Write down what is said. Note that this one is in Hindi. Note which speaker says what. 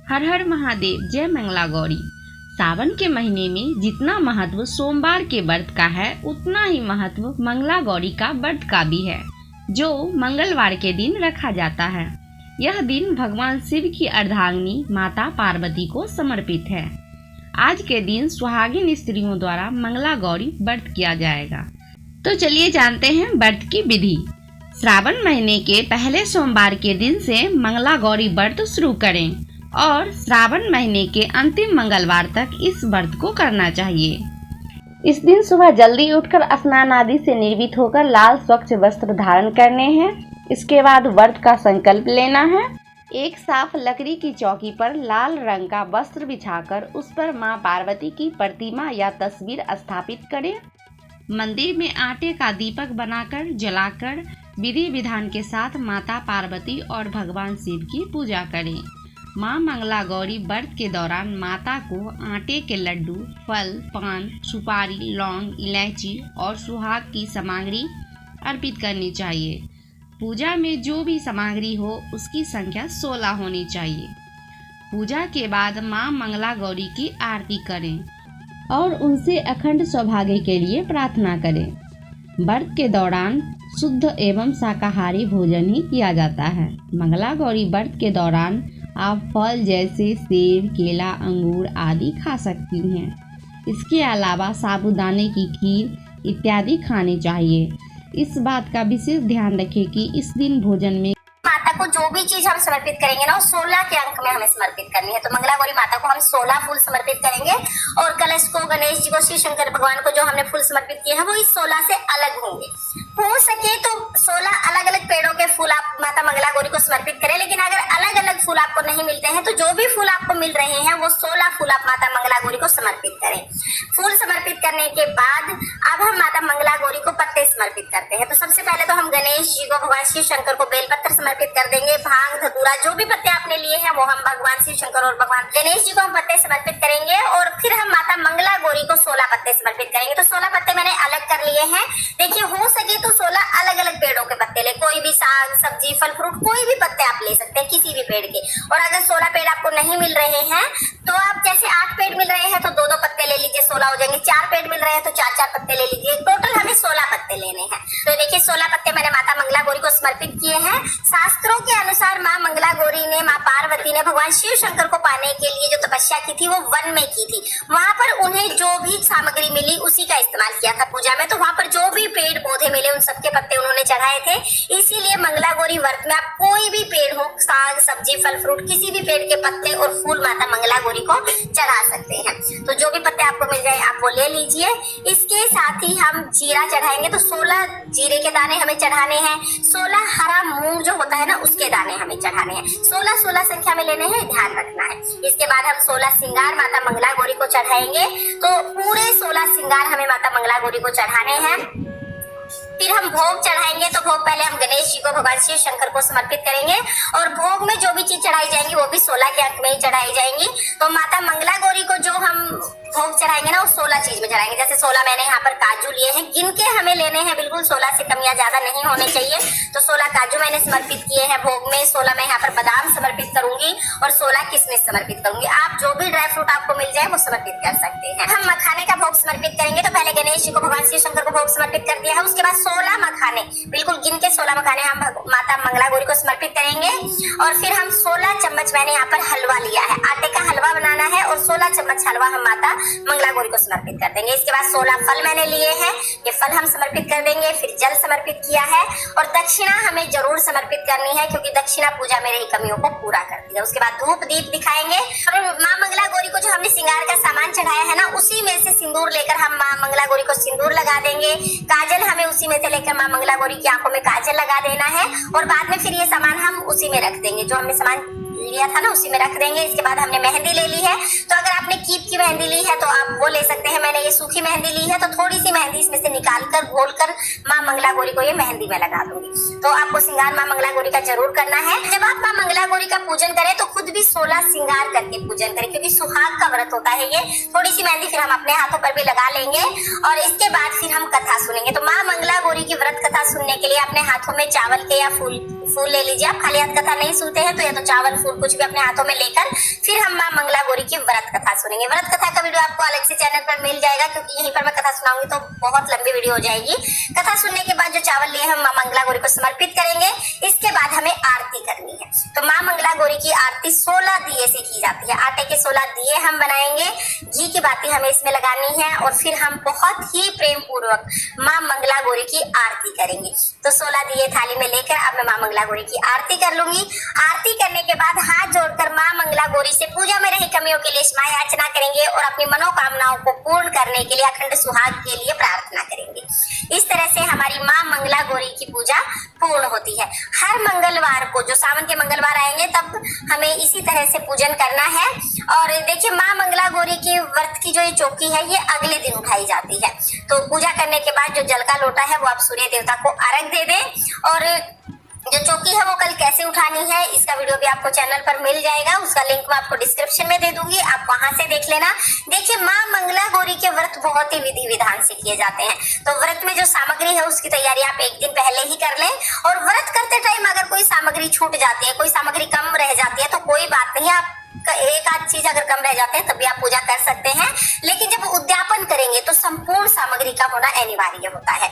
Speaker 1: हर हर महादेव, जय मंगला गौरी। सावन के महीने में जितना महत्व सोमवार के व्रत का है, उतना ही महत्व मंगला गौरी का व्रत का भी है, जो मंगलवार के दिन रखा जाता है। यह दिन भगवान शिव की अर्धांगिनी माता पार्वती को समर्पित है। आज के दिन सुहागिन स्त्रियों द्वारा मंगला गौरी व्रत किया जाएगा। तो चलिए जानते हैं व्रत की विधि। श्रावण महीने के पहले सोमवार के दिन से मंगला गौरी व्रत शुरू करें और श्रावण महीने के अंतिम मंगलवार तक इस व्रत को करना चाहिए। इस दिन सुबह जल्दी उठकर स्नान आदि से निर्वित होकर लाल स्वच्छ वस्त्र धारण करने हैं। इसके बाद व्रत का संकल्प लेना है। एक साफ लकड़ी की चौकी पर लाल रंग का वस्त्र बिछाकर उस पर मां पार्वती की प्रतिमा या तस्वीर स्थापित करें। मंदिर में आटे का दीपक बनाकर जलाकर विधि विधान के साथ माता पार्वती और भगवान शिव की पूजा करें। मां मंगला गौरी व्रत के दौरान माता को आटे के लड्डू, फल, पान, सुपारी, लौंग, इलायची और सुहाग की सामग्री अर्पित करनी चाहिए। पूजा में जो भी सामग्री हो उसकी संख्या 16 होनी चाहिए। पूजा के बाद मां मंगला गौरी की आरती करें और उनसे अखंड सौभाग्य के लिए प्रार्थना करें। व्रत के दौरान शुद्ध एवं शाकाहारी भोजन ही किया जाता है। मंगला गौरी व्रत के दौरान आप फल जैसे सेब, केला, अंगूर आदि खा सकती हैं। इसके अलावा साबूदाने की खीर इत्यादि खानी चाहिए। इस बात का विशेष ध्यान रखें कि इस दिन भोजन में
Speaker 2: माता को जो भी चीज हम समर्पित करेंगे ना, वो 16 के अंक में हमें समर्पित करनी है। तो मंगला गौरी माता को हम 16 फूल समर्पित करेंगे और कलश को, गणेश जी को, श्री शंकर भगवान को जो हमने फूल समर्पित किए हैं वो इस 16 से अलग होंगे। हो सके तो 16 अलग अलग पेड़ों के फूल आप माता मंगला गौरी को समर्पित करें, लेकिन अगर अलग अलग फूल आपको नहीं मिलते हैं तो जो भी फूल आपको मिल रहे हैं वो 16 फूल आप माता मंगला गौरी को समर्पित करें। फूल समर्पित करने के बाद अब हम माता मंगला गौरी को पत्ते समर्पित करते हैं। तो सबसे पहले तो हम गणेश जी को, भगवान शिव शंकर को बेलपत्र समर्पित कर देंगे। भांग, धतूरा, जो भी पत्ते आपने लिए हैं वो हम भगवान शिव शंकर और भगवान गणेश जी को हम पत्ते समर्पित करेंगे और फिर हम माता मंगला गौरी को 16 पत्ते समर्पित करेंगे। तो 16 पत्ते मैंने अलग कर लिए हैं। देखिए, हो सके तो 16 अलग अलग पेड़ों के पत्ते ले, कोई भी साग सब्जी फल फ्रूट कोई भी पत्ते आप ले सकते हैं किसी भी पेड़ के। और अगर 16 पेड़ आपको नहीं मिल रहे हैं तो आप जैसे 8 पेड़ मिल रहे हैं तो 2-2 पत्ते ले लीजिए, 16 हो जाएंगे। 4 पेड़ मिल रहे हैं तो 4-4 पत्ते ले लीजिए। टोटल हमें 16 पत्ते लेने हैं। तो देखिए, 16 पत्ते मैंने माता मंगला गौरी को समर्पित किए हैं। शास्त्रों के अनुसार माँ मंगला गौरी ने, माँ पार्वती ने भगवान शिव शंकर को पाने के लिए जो तपस्या की थी वो वन में की थी। वहां पर उन्हें जो भी सामग्री मिली उसी का इस्तेमाल किया था पूजा में। तो वहां पर जो भी पेड़ पौधे मिले उन सबके पत्ते उन्होंने चढ़ाए थे। इसीलिए मंगला गौरी व्रत में आप कोई भी पेड़ हो, साग सब्जी फल फ्रूट, किसी भी पेड़ के पत्ते और फूल माता मंगला गौरी को चढ़ा सकते हैं। तो जो भी पत्ते आपको मिल जाए आप वो ले लीजिए। इसके साथ ही हम जीरा चढ़ाएंगे। तो 16 जीरे के दाने हमें चढ़ाने हैं। 16 हरा मूंग जो होता है ना, उसके दाने हमें चढ़ाने हैं। 16 संख्या में लेने हैं, ध्यान रखना है। इसके बाद हम 16 श्रृंगार माता मंगला गौरी को चढ़ाएंगे। तो पूरे 16 श्रृंगार हमें माता मंगला गौरी को चढ़ाने हैं। फिर हम भोग चढ़ाएंगे। तो भोग पहले हम गणेश जी को, भगवान शिव शंकर को समर्पित करेंगे और भोग में जो भी चीज चढ़ाई जाएंगी वो भी 16 के अंक में ही चढ़ाई जाएंगी। तो माता मंगला गौरी को जो हम भोग चढ़ाएंगे ना, वो 16 चीज में चढ़ाएंगे। जैसे 16 मैंने यहाँ पर काजू लिए हैं, गिन के हमें लेने हैं, बिल्कुल 16 से कम या ज्यादा नहीं होने चाहिए। तो 16 काजू मैंने समर्पित किए हैं भोग में। 16 मैं यहाँ पर बादाम समर्पित करूंगी और 16 किशमिश समर्पित करूंगी। आप जो भी ड्राई फ्रूट आपको मिल जाए वो समर्पित कर सकते हैं। हम मखाने का भोग समर्पित करेंगे। तो पहले गणेश जी को, भगवान शिव शंकर को भोग समर्पित कर दिया है। उसके बाद 16 मखाने, बिल्कुल गिन के 16 मखाने हम माता मंगला गौरी को समर्पित करेंगे। और फिर हम 16 चम्मच, मैंने यहाँ पर हलवा लिया है, आटे का हलवा बनाना है और 16 चम्मच हलवा हम माता मंगला गौरी को समर्पित कर देंगे। इसके बाद 16 फल मैंने लिए हैं, ये फल हम समर्पित कर देंगे। फिर जल समर्पित किया है और दक्षिणा हमें जरूर समर्पित करनी है, क्योंकि दक्षिणा पूजा में रही कमियों को पूरा करती है। उसके बाद धूप दीप दिखाएंगे और माँ मंगला गौरी को जो हमने श्रृंगार का सामान चढ़ाया है ना, उसी में से सिंदूर लेकर हम माँ मंगला गौरी को सिंदूर लगा देंगे। काजल हमें उसी में से लेकर माँ मंगला गौरी की आंखों में काजल लगा देना है और बाद में फिर ये सामान हम उसी में रख देंगे, जो हमने सामान लिया था ना उसी में रख देंगे। इसके बाद हमने मेहंदी ले ली है। तो अगर आपने कीप की मेहंदी ली है तो आप वो ले सकते हैं। मैंने ये सूखी मेहंदी ली है, तो थोड़ी सी मेहंदी इसमें से निकाल कर घोल कर माँ मंगला गौरी को ये मेहंदी में लगा दूंगी। तो आपको श्रृंगार माँ मंगला गौरी का जरूर करना है। जब आप माँ मंगला गौरी का पूजन करें तो खुद भी 16 श्रृंगार करके पूजन करें, क्योंकि सुहाग का व्रत होता है ये। थोड़ी सी मेहंदी फिर हम अपने हाथों पर भी लगा लेंगे और इसके बाद फिर हम कथा सुनेंगे। तो माँ मंगला गौरी की व्रत कथा सुनने के लिए अपने हाथों में चावल के या फूल ले लीजिए। आप खाली हाथ कथा नहीं सुनते हैं तो या तो चावल फूल कुछ भी अपने हाथों में लेकर फिर हम माँ मंगला गौरी की व्रत कथा सुनेंगे। व्रत कथा का वीडियो आपको अलग से चैनल पर मिल जाएगा, क्योंकि यहीं पर मैं कथा सुनाऊंगी तो बहुत लंबी वीडियो हो जाएगी। कथा सुनने के बाद जो चावल लिए हम माँ मंगला गौरी को समर्पित करेंगे। इसके बाद हमें आरती करनी है। तो माँ मंगला गौरी की आरती 16 दिए से की जाती है। आटे के 16 दिए हम बनाएंगे, घी की बाती हमें इसमें लगानी है और फिर हम बहुत ही प्रेम पूर्वक माँ मंगला गौरी की आरती करेंगे। तो 16 दिए थाली में लेकर अब मैं माँ मंगला गौरी की आरती कर लूंगी। आरती करने के बाद हाथ जोड़कर माँ मंगला गौरी से पूजा में रही कमियों के लिए क्षमा याचना करेंगे और अपनी मनोकामनाओं को पूर्ण करने के लिए अखंड सुहाग के लिए प्रार्थना करेंगे। इस तरह से हमारी माँ मंगला गौरी की पूजा पूर्ण होती है। हर मंगलवार को, जो सावन के मंगलवार आएंगे तब हमें इसी तरह से पूजन करना है। और देखिए माँ मंगला गौरी की व्रत की जो ये चौकी है ये अगले दिन उठाई जाती है। तो पूजा करने के बाद जो जल का लोटा है वो आप सूर्य देवता को अर्घ दे दें। और जो चौकी है वो कल कैसे उठानी है इसका वीडियो भी आपको चैनल पर मिल जाएगा, उसका लिंक मैं आपको डिस्क्रिप्शन में दे दूंगी, आप वहां से देख लेना। देखिए माँ मंगला गौरी के व्रत बहुत ही विधि विधान से किए जाते हैं। तो व्रत में जो सामग्री है उसकी तैयारी आप एक दिन पहले ही कर लें। और व्रत करते टाइम अगर कोई सामग्री छूट जाती है, कोई सामग्री कम रह जाती है तो कोई बात नहीं, आप एक आध चीज अगर कम रह जाते हैं तब भी आप पूजा कर सकते हैं। लेकिन जब उद्यापन करेंगे तो संपूर्ण सामग्री का होना अनिवार्य होता है।